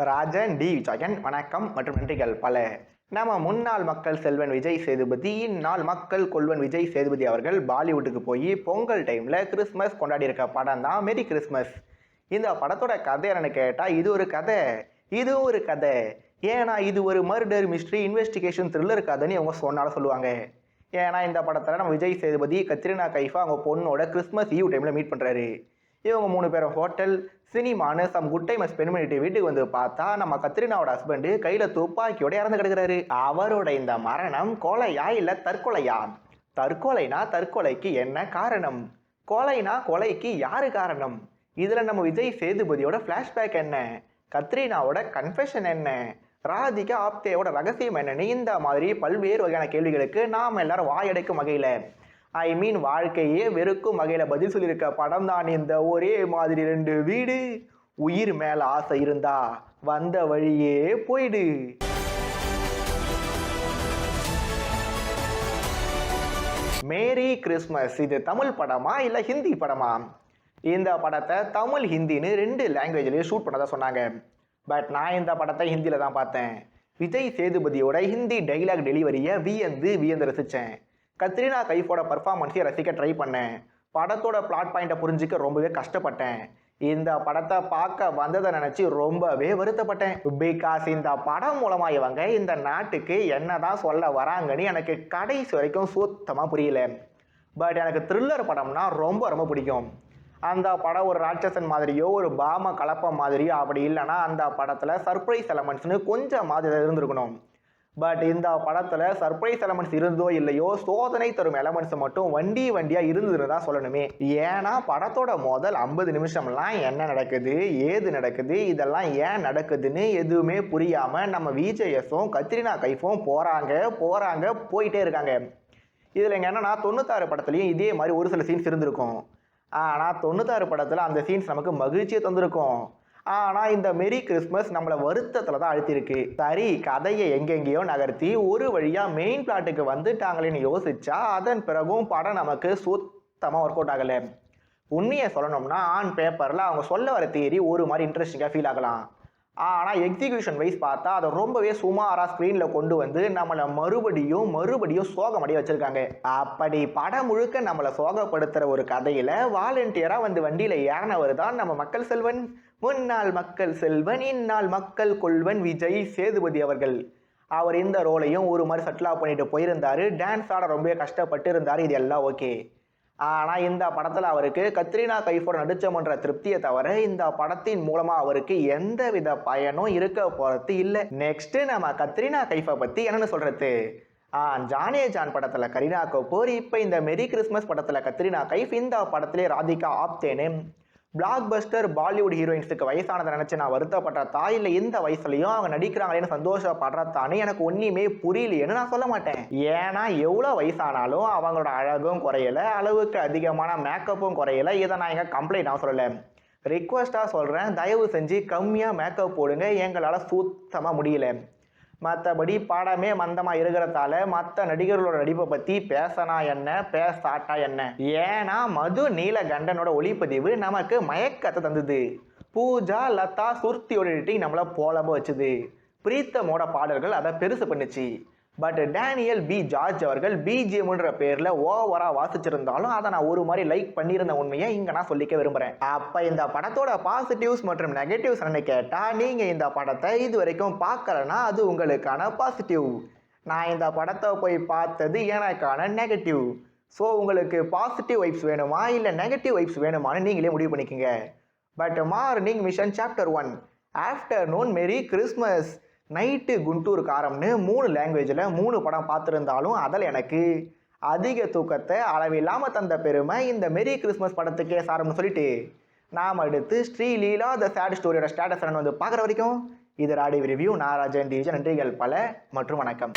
Rajan D Jagan வணக்கம் மற்றும் நன்றிகள் பல. நம்ம முன்னாள் மக்கள் செல்வன் விஜய் சேதுபதி, இந்நாள் மக்கள் கொல்வன் விஜய் சேதுபதி அவர்கள் பாலிவுட்டுக்கு போய் பொங்கல் டைமில் கிறிஸ்மஸ் கொண்டாடி இருக்க படம் தான் மெரி கிறிஸ்மஸ். இந்த படத்தோட கதை என்னன்னு கேட்டால் இது ஒரு கதை. ஏன்னா இது ஒரு மர்டர் மிஸ்ட்ரி இன்வெஸ்டிகேஷன் த்ரில்லர் கதைன்னு இவங்க சொன்னாலும் சொல்லுவாங்க. ஏன்னா இந்த படத்தில் நம்ம விஜய் சேதுபதி கத்ரினா கைஃபா அவங்க பொண்ணோட கிறிஸ்மஸ் ஈவ் டைமில் மீட் பண்ணுறாரு. இவங்க 3 பேரும் ஹோட்டல் சினிமானு குட் டைம் ஸ்பெண்ட் பண்ணிட்டு வீட்டுக்கு வந்து பார்த்தா நம்ம கத்ரினாவோட ஹஸ்பண்டு கையில் துப்பாக்கியோட இறந்து கிடக்கிறாரு. அவரோட இந்த மரணம் கொலையா இல்லை தற்கொலையா? தற்கொலைக்கு என்ன காரணம்? கொலைக்கு யாரு காரணம்? இதில் நம்ம விஜய் சேதுபதியோட ஃப்ளாஷ்பேக் என்ன? கத்ரினாவோட கன்ஃபெஷன் என்ன? ராதிகா ஆப்தேவோட ரகசியம் என்னன்னு இந்த மாதிரி பல்வேறு வகையான கேள்விகளுக்கு நாம் எல்லாரும் வாயடைக்கும் வகையில் வாழ்க்கையே வெறுக்கும் வகையில் பதில் சொல்லியிருக்க படம் தான் இந்த ஒரே மாதிரி 2 வீடு. உயிர் மேல ஆசை இருந்தா வந்த வழியே போயிடு. மேரி கிறிஸ்மஸ் இது தமிழ் படமா இல்லை ஹிந்தி படமா? இந்த படத்தை தமிழ் ஹிந்தின்னு 2 லாங்குவேஜ்லேயே ஷூட் பண்ணதா சொன்னாங்க. பட் நான் இந்த படத்தை ஹிந்தியில் தான் பார்த்தேன். விஜய் சேதுபதியோட ஹிந்தி டைலாக் டெலிவரியை வியந்து ரசித்தேன். கத்ரினா கைஃபோட பர்ஃபார்மன்ஸை ரசிக்க ட்ரை பண்ணேன். படத்தோட பிளாட் பாயிண்ட்டை புரிஞ்சிக்க ரொம்பவே கஷ்டப்பட்டேன். இந்த படத்தை பார்க்க வந்ததை நினச்சி ரொம்பவே வருத்தப்பட்டேன். பிகாஸ் இந்த படம் மூலமாக இவங்க இந்த நாட்டுக்கு என்னதான் சொல்ல வராங்கன்னு எனக்கு கடைசி வரைக்கும் சுத்தமாக புரியல. பட் எனக்கு த்ரில்லர் படம்னா ரொம்ப பிடிக்கும். அந்த படம் ஒரு ராட்சசன் மாதிரியோ ஒரு பாம கலப்பம் மாதிரியோ அப்படி இல்லைன்னா அந்த படத்தில் சர்ப்ரைஸ் எலமெண்ட்ஸ்னு கொஞ்சம் மாதிரி இருந்திருக்கணும். பட் இந்த படத்தில் சர்ப்ரைஸ் எலமெண்ட்ஸ் இருந்தோ இல்லையோ சோதனை தரும் எலமெண்ட்ஸ் மட்டும் வண்டியாக இருந்ததுன்னு தான் சொல்லணுமே. ஏன்னா படத்தோட முதல் 50 நிமிஷம்லாம் என்ன நடக்குது ஏது நடக்குது இதெல்லாம் ஏன் நடக்குதுன்னு எதுவுமே புரியாமல் நம்ம விஜேஎஸும் கத்ரினா கைஃபும் போயிட்டே இருக்காங்க. இதில் இங்கே என்னன்னா 96 படத்துலையும் இதே மாதிரி ஒரு சில சீன்ஸ் இருந்திருக்கும். ஆனால் 96 படத்தில் அந்த சீன்ஸ் நமக்கு மகிழ்ச்சியை தந்திருக்கும். ஆனால் இந்த மெரி கிறிஸ்மஸ் நம்மளை வருத்தத்தில் தான் அழுத்திருக்கு. சரி, கதையை எங்கெங்கேயோ நகர்த்தி ஒரு வழியாக மெயின் பிளாட்டுக்கு வந்துட்டாங்களேன்னு யோசிச்சா அதன் பிறகும் படம் நமக்கு சுத்தமாக ஒர்க் அவுட் ஆகலை. உண்மையை சொல்லணும்னா ஆன் பேப்பரில் அவங்க சொல்ல வர தியரி ஒரு மாதிரி இன்ட்ரெஸ்டிங்காக ஃபீல் ஆகலாம். ஆனால் எக்ஸிக்யூஷன் வைஸ் பார்த்தா அதை ரொம்பவே சுமாராக ஸ்க்ரீனில் கொண்டு வந்து நம்மளை மறுபடியும் சோகமடைய வச்சுருக்காங்க. அப்படி படம் முழுக்க நம்மளை சோகப்படுத்துகிற ஒரு கதையில் வாலண்டியராக வந்து வண்டியில் ஏறினவர் தான் நம்ம மக்கள் செல்வன், முன்னாள் மக்கள் செல்வன், இந்நாள் மக்கள் கொல்வன் விஜய் சேதுபதி அவர்கள். அவர் இந்த ரோலையும் ஒரு மாதிரி செட்டில் பண்ணிட்டு போயிருந்தார். டான்ஸ் ஆட ரொம்ப கஷ்டப்பட்டு இருந்தார். இது எல்லாம் ஓகே. ஆனால் இந்த படத்தில் அவருக்கு கத்ரினா கைஃபோட நடிச்சமன்ற திருப்தியை தவிர இந்த படத்தின் மூலமாக அவருக்கு எந்த வித பயனும் இருக்க போகிறது இல்லை. நெக்ஸ்ட்டு நம்ம கத்ரினா கைஃபை பற்றி என்னென்னு சொல்கிறது? ஜானே ஜான் படத்தில் கரீனா கபூர், இப்போ இந்த மெரி கிறிஸ்மஸ் படத்தில் கத்ரினா கைஃப், இந்த படத்திலே ராதிகா ஆப்தேனு. பிளாக் பஸ்டர் பாலிவுட் ஹீரோயின்ஸுக்கு வயசானதை நினச்சி நான் வருத்தப்பட்டதா இல்லை இந்த வயசுலையும் அவங்க நடிக்கிறாங்களேன்னு சந்தோஷப்படுறதானே எனக்கு ஒன்றுமே புரியலையேன்னு நான் சொல்ல மாட்டேன். ஏன்னா எவ்வளோ வயசானாலும் அவங்களோட அழகும் குறையலை, அளவுக்கு அதிகமான மேக்கப்பும் குறையலை. இதை நான் எங்கள் கம்ப்ளைண்ட்டாக சொல்லலை, ரிக்வஸ்ட்டாக சொல்கிறேன். தயவு செஞ்சு கம்மியாக மேக்கப் போடுங்க, எங்களால் சுத்தமாக முடியல. மற்றபடி படமே மந்தமாக இருக்கிறதால மற்ற நடிகர்களோட நடிப்பை பற்றி பேசினா என்ன பேசாட்டா என்ன? ஏன்னா மது நீலகண்டனோட ஒளிப்பதிவு நமக்கு மயக்கத்தை தந்தது. பூஜா லதா சுர்த்தியோட எடிட்டிங் நம்மளை போலமாக வச்சுது. பிரீத்தமோட பாடல்கள் அதை பெருசு பண்ணுச்சு. பட் டேனியல் பி ஜார்ஜ் அவர்கள் பிஜிஎம்ன்ற பேரில் ஓவராக வாசிச்சிருந்தாலும் அதை நான் ஒரு மாதிரி லைக் பண்ணியிருந்த உண்மையை இங்கே நான் சொல்லிக்க விரும்புகிறேன். அப்போ இந்த படத்தோட பாசிட்டிவ்ஸ் மற்றும் நெகட்டிவ்ஸ் என்ன கேட்டால், நீங்கள் இந்த படத்தை இது வரைக்கும் பார்க்கலன்னா அது உங்களுக்கான பாசிட்டிவ். நான் இந்த படத்தை போய் பார்த்தது எனக்கான நெகட்டிவ். ஸோ உங்களுக்கு பாசிட்டிவ் வைப்ஸ் வேணுமா இல்லை நெகட்டிவ் வைப்ஸ் வேணுமான்னு நீங்களே முடிவு பண்ணிக்கோங்க. But morning mission chapter 1, afternoon merry Christmas, night Guntur காரம்னு 3 லாங்குவேஜில் 3 படம் பார்த்துருந்தாலும் அதில் எனக்கு அதிக தூக்கத்தை அளவில்லாமல் தந்த பெருமை இந்த மெரி கிறிஸ்மஸ் படத்துக்கே சாரம்னு சொல்லிட்டு நாம் அடுத்து ஸ்ரீலீலா த சேட் ஸ்டோரியோட ஸ்டேட்டஸ் வந்து பார்க்குற வரைக்கும் இது ராடிவ் ரிவ்யூ. நான் ராஜன் டிஜன். நன்றிகள் பல மற்றும் வணக்கம்.